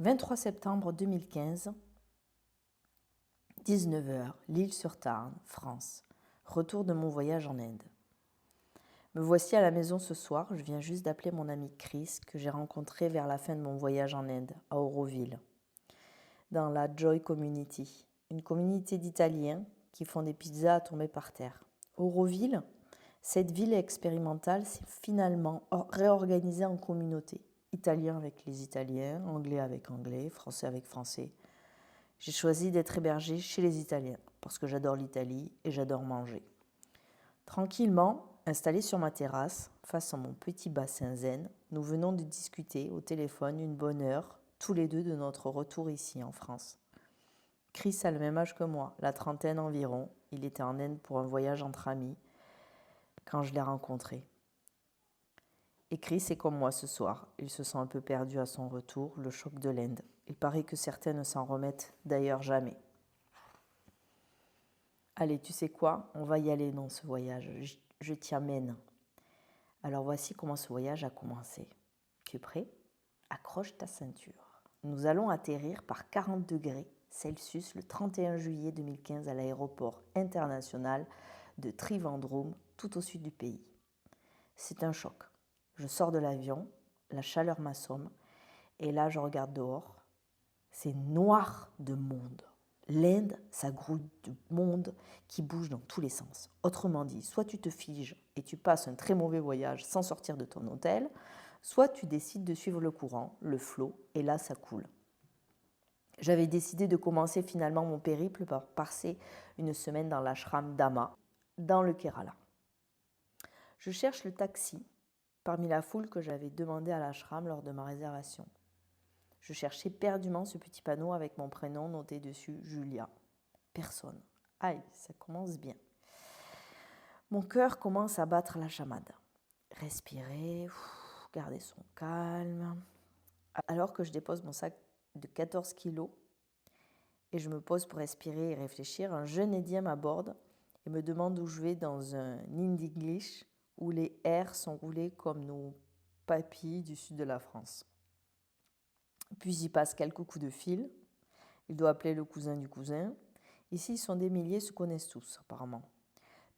23 septembre 2015, 19h, L'Isle-sur-Tarn, France. Retour de mon voyage en Inde. Me voici à la maison ce soir, je viens juste d'appeler mon ami Chris que j'ai rencontré vers la fin de mon voyage en Inde, à Auroville, dans la Joy Community, une communauté d'Italiens qui font des pizzas à tomber par terre. Auroville, cette ville expérimentale s'est finalement réorganisée en communautés. Italien avec les Italiens, Anglais avec Anglais, Français avec Français. J'ai choisi d'être hébergée chez les Italiens parce que j'adore l'Italie et j'adore manger. Tranquillement, installée sur ma terrasse, face à mon petit bassin zen, nous venons de discuter au téléphone une bonne heure, tous les deux, de notre retour ici en France. Chris a le même âge que moi, la trentaine environ. Il était en Inde pour un voyage entre amis quand je l'ai rencontré. Et Chris est comme moi ce soir. Il se sent un peu perdu à son retour, le choc de l'Inde. Il paraît que certains ne s'en remettent d'ailleurs jamais. Allez, tu sais quoi? On va y aller dans ce voyage. Je t'y amène. Alors voici comment ce voyage a commencé. Tu es prêt? Accroche ta ceinture. Nous allons atterrir par 40 degrés Celsius le 31 juillet 2015 à l'aéroport international de Trivandrum, tout au sud du pays. C'est un choc. Je sors de l'avion, la chaleur m'assomme, et là je regarde dehors. C'est noir de monde. L'Inde, ça grouille de monde qui bouge dans tous les sens. Autrement dit, soit tu te figes et tu passes un très mauvais voyage sans sortir de ton hôtel, soit tu décides de suivre le courant, le flot, et là ça coule. J'avais décidé de commencer finalement mon périple par passer une semaine dans l'ashram d'Amma, dans le Kerala. Je cherche le taxi parmi la foule que j'avais demandé à l'ashram lors de ma réservation. Je cherchais perdument ce petit panneau avec mon prénom noté dessus, Julia. Personne. Aïe, ça commence bien. Mon cœur commence à battre la chamade. Respirer, garder son calme. Alors que je dépose mon sac de 14 kilos et je me pose pour respirer et réfléchir, un jeune Indien m'aborde et me demande où je vais dans un Indiglish où les R sont roulés comme nos papilles du sud de la France. Puis il passe quelques coups de fil. Il doit appeler le cousin du cousin. Ici, ils sont des milliers, se connaissent tous, apparemment.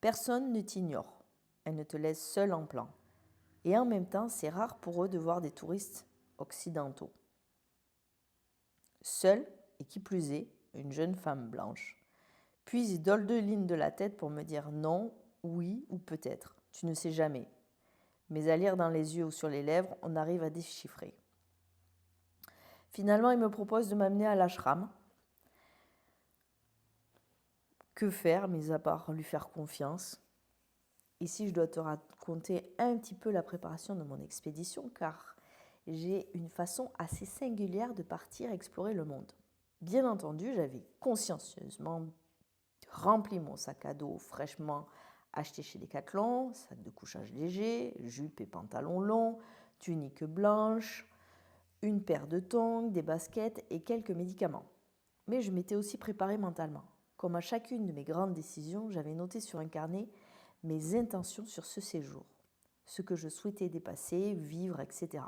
Personne ne t'ignore. Elle ne te laisse seule en plan. Et en même temps, c'est rare pour eux de voir des touristes occidentaux. Seule, et qui plus est, une jeune femme blanche. Puis il dole deux lignes de la tête pour me dire non, oui ou peut-être. Tu ne sais jamais. Mais à lire dans les yeux ou sur les lèvres, on arrive à déchiffrer. Finalement, il me propose de m'amener à l'ashram. Que faire, mis à part lui faire confiance? Ici, je dois te raconter un petit peu la préparation de mon expédition, car j'ai une façon assez singulière de partir explorer le monde. Bien entendu, j'avais consciencieusement rempli mon sac à dos fraîchement acheté chez Decathlon, sac de couchage léger, jupe et pantalon long, tunique blanche, une paire de tongs, des baskets et quelques médicaments. Mais je m'étais aussi préparée mentalement. Comme à chacune de mes grandes décisions, j'avais noté sur un carnet mes intentions sur ce séjour, ce que je souhaitais dépasser, vivre, etc.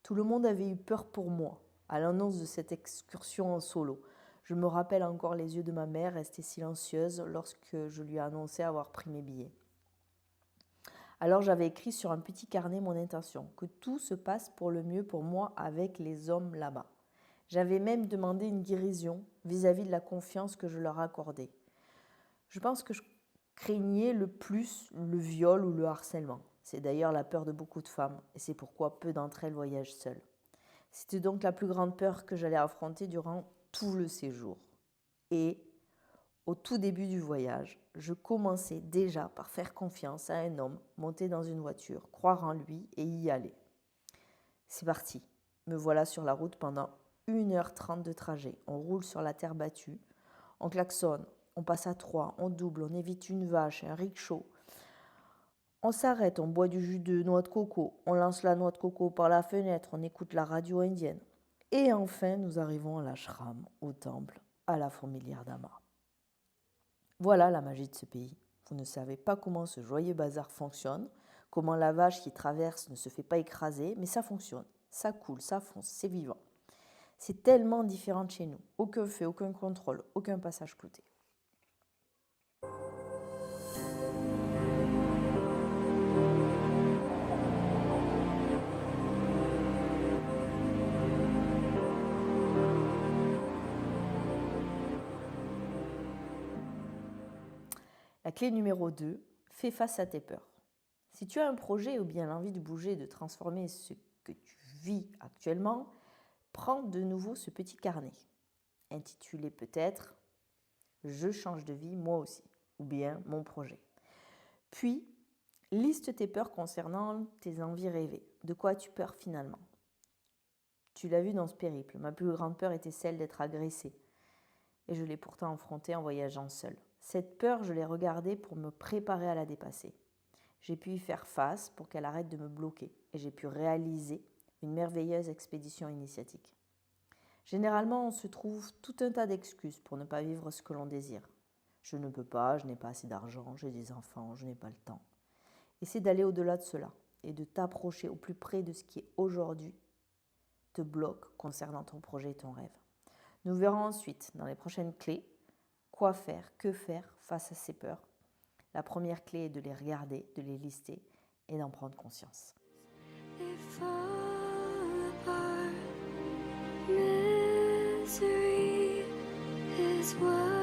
Tout le monde avait eu peur pour moi à l'annonce de cette excursion en solo. Je me rappelle encore les yeux de ma mère restée silencieuse lorsque je lui ai annoncé avoir pris mes billets. Alors j'avais écrit sur un petit carnet mon intention, que tout se passe pour le mieux pour moi avec les hommes là-bas. J'avais même demandé une guérison vis-à-vis de la confiance que je leur accordais. Je pense que je craignais le plus le viol ou le harcèlement. C'est d'ailleurs la peur de beaucoup de femmes, et c'est pourquoi peu d'entre elles voyagent seules. C'était donc la plus grande peur que j'allais affronter durant tout le séjour. Et au tout début du voyage, je commençais déjà par faire confiance à un homme monté dans une voiture, croire en lui et y aller. C'est parti. Me voilà sur la route pendant 1h30 de trajet. On roule sur la terre battue, on klaxonne, on passe à 3, on double, on évite une vache, un rickshaw. On s'arrête, on boit du jus de noix de coco, on lance la noix de coco par la fenêtre, on écoute la radio indienne. Et enfin, nous arrivons à l'ashram, au temple, à la fourmilière d'Amma. Voilà la magie de ce pays. Vous ne savez pas comment ce joyeux bazar fonctionne, comment la vache qui traverse ne se fait pas écraser, mais ça fonctionne. Ça coule, ça fonce, c'est vivant. C'est tellement différent de chez nous. Aucun feu, aucun contrôle, aucun passage clouté. La clé numéro 2, fais face à tes peurs. Si tu as un projet ou bien l'envie de bouger, de transformer ce que tu vis actuellement, prends de nouveau ce petit carnet, intitulé peut-être « Je change de vie moi aussi » ou bien « Mon projet ». Puis, liste tes peurs concernant tes envies rêvées. De quoi as-tu peur finalement? Tu l'as vu dans ce périple, ma plus grande peur était celle d'être agressée. Et je l'ai pourtant affrontée en voyageant seule. Cette peur, je l'ai regardée pour me préparer à la dépasser. J'ai pu y faire face pour qu'elle arrête de me bloquer et j'ai pu réaliser une merveilleuse expédition initiatique. Généralement, on se trouve tout un tas d'excuses pour ne pas vivre ce que l'on désire. Je ne peux pas, je n'ai pas assez d'argent, j'ai des enfants, je n'ai pas le temps. Essaie d'aller au-delà de cela et de t'approcher au plus près de ce qui aujourd'hui te bloque concernant ton projet et ton rêve. Nous verrons ensuite, dans les prochaines clés, quoi faire, que faire face à ces peurs. La première clé est de les regarder, de les lister et d'en prendre conscience. Misery is what